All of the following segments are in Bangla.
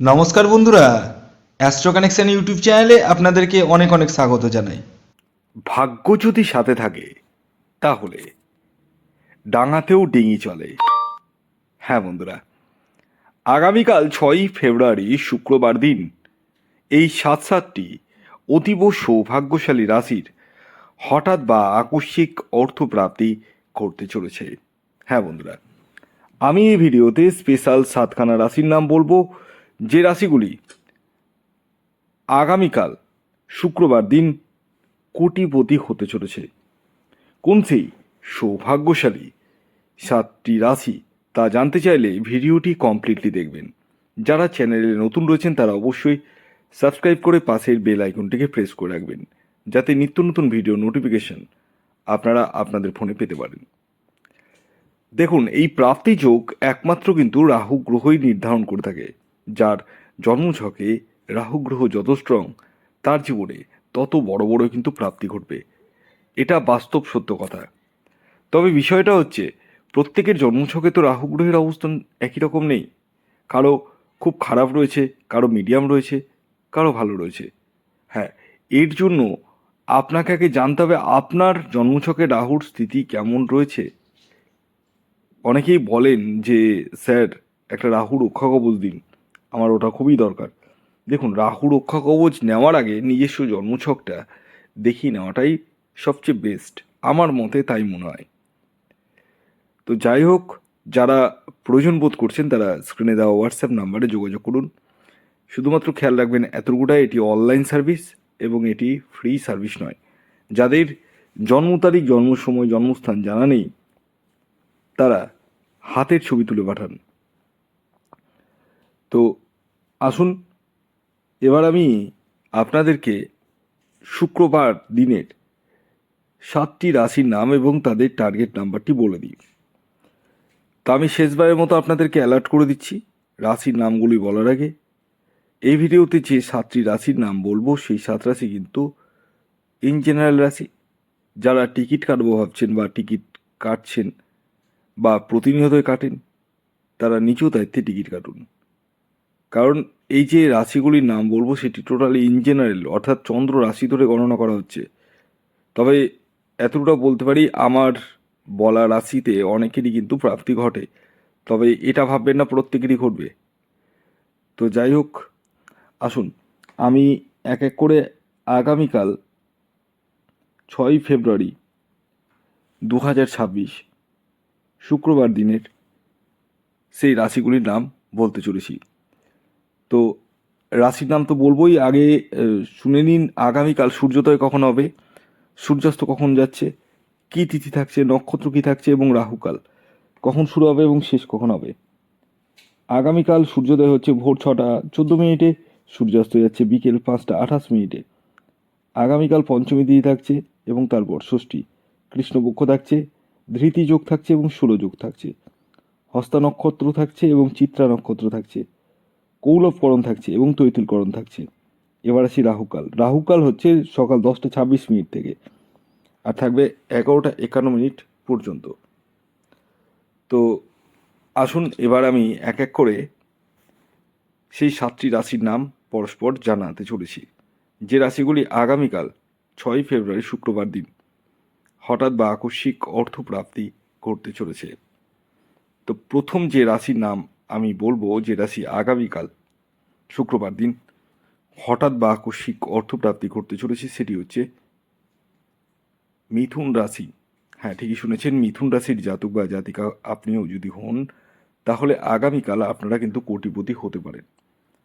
নমস্কার বন্ধুরা, অ্যাস্ট্রো কানেকশন ইউটিউব চ্যানেলে আপনাদেরকে অনেক অনেক স্বাগত জানাই। ভাগ্য যদি সাথে থাকে তাহলে ডাঙাতেও ডিঙি চলে। হ্যাঁ বন্ধুরা, আগামীকাল 6ই ফেব্রুয়ারি শুক্রবার দিন এই সাতটি অতীব সৌভাগ্যশালী রাশির হঠাৎ বা আকস্মিক অর্থপ্রাপ্তি করতে চলেছে। হ্যাঁ বন্ধুরা, আমি এই ভিডিওতে স্পেশাল সাতখানা রাশির নাম বলবো, যে রাশিগুলি আগামীকাল শুক্রবার দিন কোটিপতি হতে চলেছে। কোন সেই সৌভাগ্যশালী সাতটি রাশি তা জানতে চাইলে ভিডিওটি কমপ্লিটলি দেখবেন। যারা চ্যানেলে নতুন রয়েছেন তারা অবশ্যই সাবস্ক্রাইব করে পাশের বেল আইকনটিকে প্রেস করে রাখবেন, যাতে নিত্য নতুন ভিডিও নোটিফিকেশন আপনারা আপনাদের ফোনে পেতে পারেন। দেখুন, এই প্রাপ্তি যোগ একমাত্র কিন্তু রাহু গ্রহই নির্ধারণ করে থাকে। যার জন্মছকে রাহু গ্রহ যত স্ট্রং, তার জীবনে তত বড় বড় কিন্তু প্রাপ্তি ঘটবে। এটা বাস্তব সত্য কথা। তবে বিষয়টা হচ্ছে, প্রত্যেকের জন্মছকে তো রাহু গ্রহের অবস্থান একই রকম নেই। কারো খুব খারাপ রয়েছে, কারো মিডিয়াম রয়েছে, কারো ভালো রয়েছে। হ্যাঁ, এর জন্য আপনাকে আগে জানতে হবে আপনার জন্মছকে রাহুর স্থিতি কেমন রয়েছে। অনেকেই বলেন যে স্যার, একটা রাহু রক্ষা কবচ দিন, আমার ওটা খুবই দরকার। দেখুন, রাহু রক্ষা কবচ নেওয়ার আগে নিজস্ব জন্মছকটা দেখিয়ে নেওয়াটাই সবচেয়ে বেস্ট, আমার মতে তাই মনে হয়। তো যাই হোক, যারা প্রয়োজন বোধ করছেন তারা স্ক্রিনে দেওয়া হোয়াটসঅ্যাপ নাম্বারে যোগাযোগ করুন। শুধুমাত্র খেয়াল রাখবেন এতটুকুটাই, এটি অনলাইন সার্ভিস এবং এটি ফ্রি সার্ভিস নয়। যাদের জন্ম তারিখ, জন্ম সময়, জন্মস্থান জানা নেই তারা হাতের ছবি তুলে পাঠান। তো আসুন, এবার আমি আপনাদেরকে শুক্রবার দিনের সাতটি রাশির নাম এবং তাদের টার্গেট নাম্বারটি বলে দিই। তা আমি শেষবারের মতো আপনাদেরকে অ্যালার্ট করে দিচ্ছি, রাশির নামগুলি বলার আগে এই ভিডিওতে যে সাতটি রাশির নাম বলবো সেই সাত রাশি কিন্তু ইন জেনারেল রাশি। যারা টিকিট কাটবো ভাবছেন বা টিকিট কাটছেন বা প্রতিনিয়তই কাটেন, তারা নিচু দায়িত্বে টিকিট কাটুন। কারণ এই যে রাশিগুলির নাম বলবো সেটি টোটালি ইন জেনারেল, অর্থাৎ চন্দ্র রাশি ধরে গণনা করা হচ্ছে। তবে এতটা বলতে পারি, আমার বলা রাশিতে অনেকেরই কিন্তু প্রাপ্তি ঘটে, তবে এটা ভাববেন না প্রত্যেকেরই ঘটবে। তো যাই হোক, আসুন আমি এক এক করে আগামীকাল 6ই ফেব্রুয়ারি 2026 শুক্রবার দিনের সেই রাশিগুলির নাম বলতে চলেছি। তো রাশির নাম তো বলবোই, আগে শুনে নিন আগামীকাল সূর্যোদয় কখন হবে, সূর্যাস্ত কখন যাচ্ছে, কী তিথি থাকছে, নক্ষত্র কী থাকছে এবং রাহুকাল কখন শুরু হবে এবং শেষ কখন হবে। আগামীকাল সূর্যোদয় হচ্ছে ভোর 6টা 14 মিনিটে, সূর্যাস্ত যাচ্ছে বিকেল 5টা 28 মিনিটে। আগামীকাল পঞ্চমী তিথি থাকছে এবং তারপর ষষ্ঠী, কৃষ্ণপক্ষ থাকছে, ধৃতি যোগ থাকছে এবং ষোলো যোগ থাকছে, হস্তা নক্ষত্র থাকছে এবং চিত্রা নক্ষত্র থাকছে, কৌলভকরণ থাকছে এবং তৈতুলকরণ থাকছে। এবার আসি রাহুকাল। রাহুকাল হচ্ছে সকাল 10টা 26 মিনিট থেকে আর থাকবে 11টা 51 মিনিট পর্যন্ত। তো আসুন এবার আমি এক এক করে সেই সাতটি রাশির নাম পরস্পর জানাতে চলেছি, যে রাশিগুলি আগামীকাল 6ই ফেব্রুয়ারি শুক্রবার দিন হঠাৎ বা আকস্মিক অর্থপ্রাপ্তি করতে চলেছে। তো প্রথম যে রাশির নাম আমি বলবো, যে রাশি আগামীকাল শুক্রবার দিন হঠাৎ বা আকস্মিক অর্থপ্রাপ্তি করতে চলেছে, সেটি হচ্ছে মিথুন রাশি। হ্যাঁ, ঠিকই শুনেছেন, মিথুন রাশির জাতক বা জাতিকা আপনিও যদি হন, তাহলে আগামীকাল আপনারা কিন্তু কোটিপতি হতে পারেন।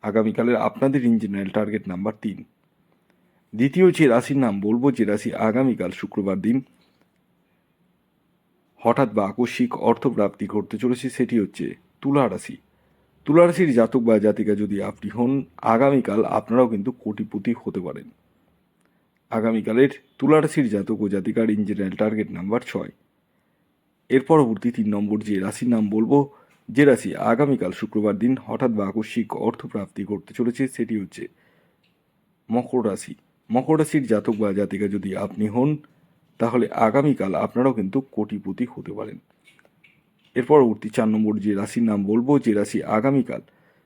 আগামীকালের আপনাদের ইন জেনারেল টার্গেট নাম্বার 3। দ্বিতীয় যে রাশির নাম বলবো, যে রাশি আগামীকাল শুক্রবার দিন হঠাৎ বা আকস্মিক অর্থপ্রাপ্তি করতে চলেছে, সেটি হচ্ছে তুলা রাশি। তুলা রাশির জাতক বা জাতিকা যদি আপনি হন, আগামীকাল আপনারাও কিন্তু কোটিপতি হতে পারেন। আগামীকালের তুলা রাশির জাতক ও জাতিকার ইন জেনারেল টার্গেট নাম্বার 6। এর পরবর্তী 3 নম্বর যে রাশির নাম বলবো, যে রাশি আগামীকাল শুক্রবার দিন হঠাৎ বা আকস্মিক অর্থপ্রাপ্তি করতে চলেছে, সেটি হচ্ছে মকর রাশি। মকর রাশির জাতক বা জাতিকা যদি আপনি হন, তাহলে আগামীকাল আপনারাও কিন্তু কোটিপতি হতে পারেন। এর পরবর্তী 4 নম্বর যে রাশির নাম বলবো, যে রাশি আগামীকাল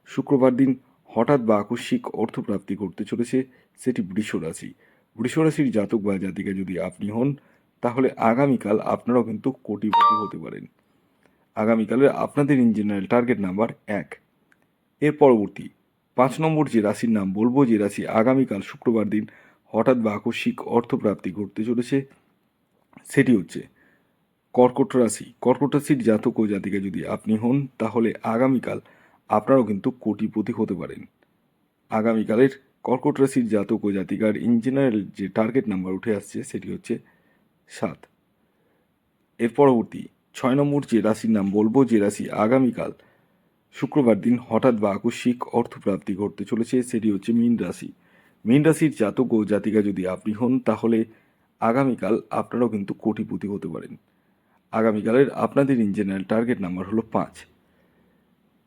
শুক্রবার দিন হঠাৎ বা আকস্মিক অর্থপ্রাপ্তি ঘটতে চলেছে, সেটি বৃষ রাশি। বৃষ রাশির জাতক বা জাতিকা যদি আপনি হন, তাহলে আগামীকাল আপনারাও কিন্তু কোটিপতি হতে পারেন। আগামীকালের আপনাদের ইন জেনারেল টার্গেট নাম্বার 1। এর পরবর্তী 5 নম্বর যে রাশির নাম বলবো, যে রাশি আগামীকাল শুক্রবার দিন হঠাৎ বা আকস্মিক অর্থপ্রাপ্তি ঘটতে চলেছে, সেটি হচ্ছে কর্কট রাশি। কর্কট রাশির জাতক ও জাতিকা যদি আপনি হন, তাহলে আগামীকাল আপনারাও কিন্তু কোটিপতি হতে পারেন। আগামীকালের কর্কট রাশির জাতক ও জাতিকার ইন জেনারেল যে টার্গেট নাম্বার উঠে আসছে, সেটি হচ্ছে 7। এর পরবর্তী 6 নম্বর যে রাশির নাম বলবো, যে রাশি আগামীকাল শুক্রবার দিন হঠাৎ বা আকস্মিক অর্থপ্রাপ্তি ঘটতে চলেছে, সেটি হচ্ছে মীন রাশি। মীন রাশির জাতক ও জাতিকা যদি আপনি হন, তাহলে আগামীকাল আপনারাও কিন্তু কোটিপতি হতে পারেন। আগামীকালের আপনাদের ইন জেনারেল টার্গেট নাম্বার হলো 5।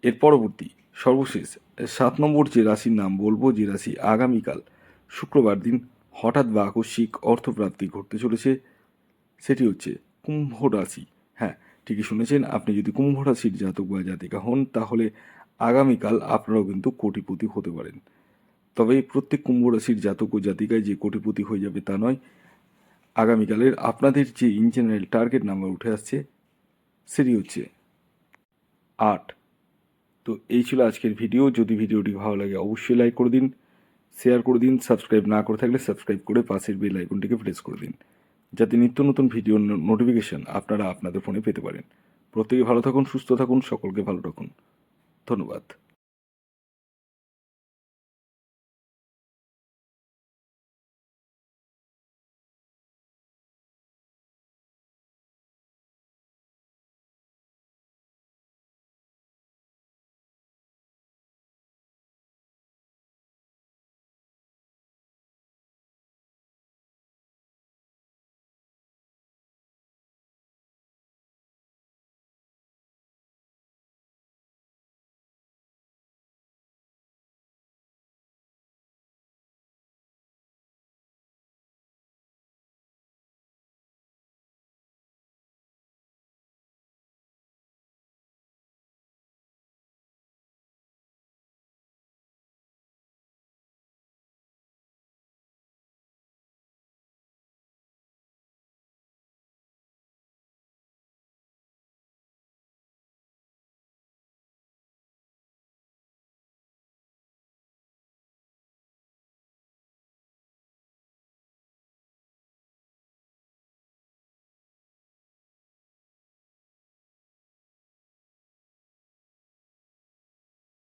এর পরবর্তী সর্বশেষ 7 নম্বর যে রাশির নাম বলবো, যে রাশি আগামীকাল শুক্রবার দিন হঠাৎ বা আকস্মিক অর্থপ্রাপ্তি ঘটতে চলেছে, সেটি হচ্ছে কুম্ভ রাশি। হ্যাঁ, ঠিকই শুনেছেন, আপনি যদি কুম্ভ রাশির জাতক বা জাতিকা হন, তাহলে আগামীকাল আপনারাও কিন্তু কোটিপতি হতে পারেন। তবে প্রত্যেক কুম্ভ রাশির জাতক ও জাতিকায় যে কোটিপতি হয়ে যাবে তা নয়। আগামীকালের আপনাদের যে ইন জেনারেল টার্গেট নাম্বার উঠে আসছে, সেটি হচ্ছে 8। তো এই ছিল আজকের ভিডিও। যদি ভিডিওটি ভালো লাগে অবশ্যই লাইক করে দিন, শেয়ার করে দিন। সাবস্ক্রাইব না করে থাকলে সাবস্ক্রাইব করে পাশের বেল আইকনটিকে প্রেস করে দিন, যাতে নিত্য নতুন ভিডিওর নোটিফিকেশন আপনারা আপনাদের ফোনে পেতে পারেন। প্রত্যেকে ভালো থাকুন, সুস্থ থাকুন, সকলকে ভালো রাখুন। ধন্যবাদ।